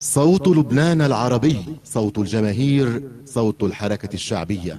صوت لبنان العربي، صوت الجماهير، صوت الحركة الشعبية.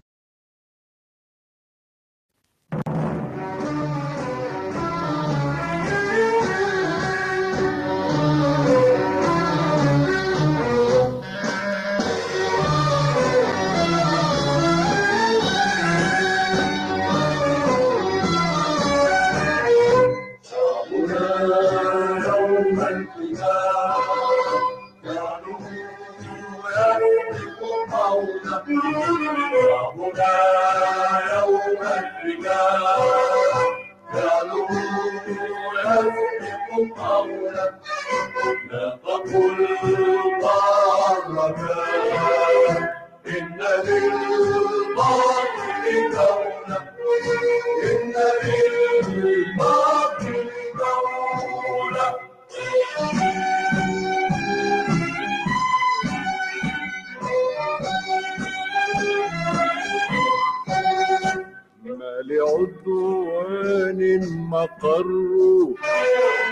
لعدوان مقر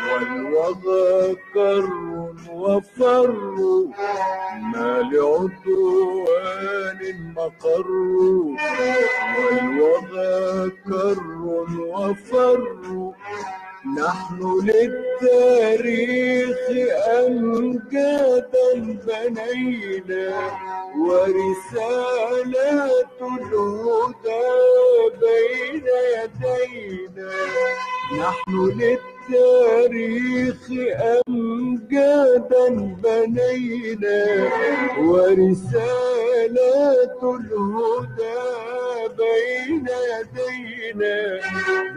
والوغى كر وفر، ما لعدوان مقر والوغى كر وفر. نحن للتاريخ أمجادا بنينا ورسالات الهدى بين يدينا. نحن للتاريخ أمجادا بنينا ورسالات الهدى بين يدينا.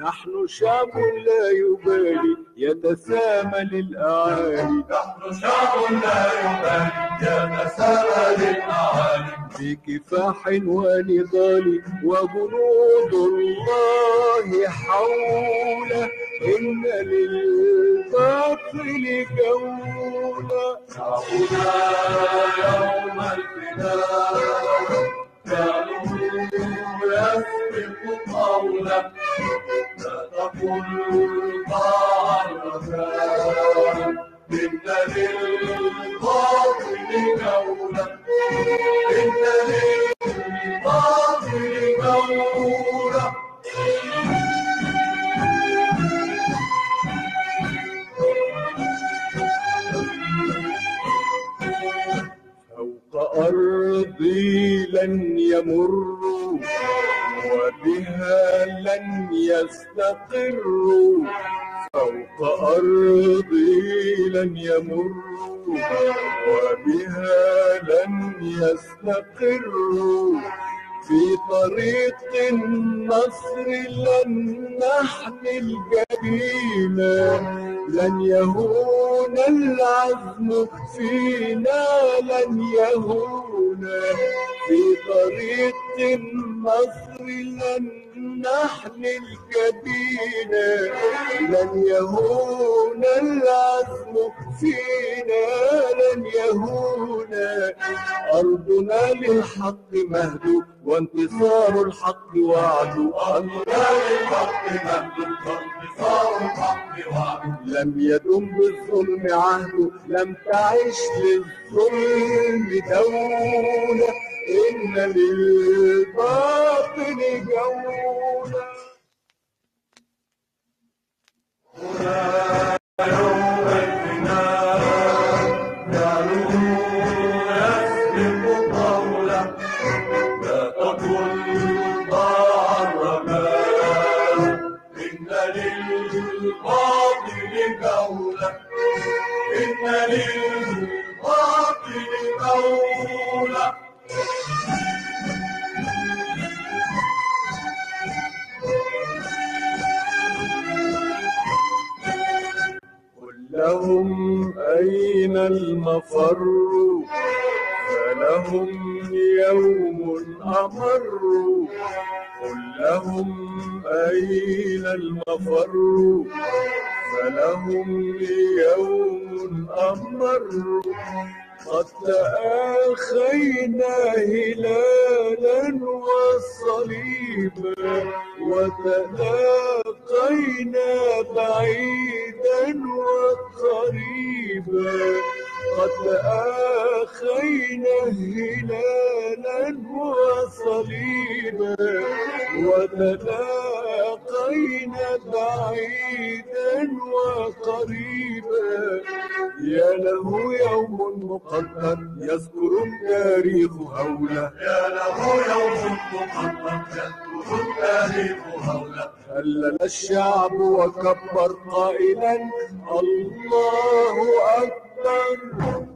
نحن شعب لا يبالي يتسامى للأعالي. نحن شعب لا يبالي يتسامى للأعالي. في كفاح ونضال وجنود الله حوله، إن للباطل جولة. شعبنا يوم الفداء كانوا يسبق قولا، لا تقل ضاع الركان، إن للباطل جولة، إن للباطل جولة. فوق أرضي لن يمروا وبها لن يستقروا. فوق أرضي لن يمروا وبها لن يستقروا. في طريق النصر لن نحمل جبينا، لن يهون العزم فينا، لن يهون. في طريق النصر لن نحمل جبينا، لن يهون العزم فينا، لن يهون. أرضنا للحق مهد وانتصار الحق وعد. أرضنا للحق مهد وانتصار الحق وعد. لم يدم بالظلم عهد، لم تعش للظلم دولة، إن للباطل جولة. يوم الفناء كانوا يسبق قولا، لا تقل ضاع الركان، إن للباطل جولة، إن للباطل جولة. قل لهم أين المفر، فلهم يوم أمر. قل لهم أين المفر، فلهم يوم أمر. قد تآخينا هلالا وصليبا، وتلاقينا بعيدا وقريبا. قد تلاقينا هلالا وصليبا وتلاقينا بعيدا وقريبا يا له يوم مقدر يذكر التاريخ هوله يا له يوم مقدر يذكر التاريخ هوله هلل الشعب وكبر قائلا الله أكبر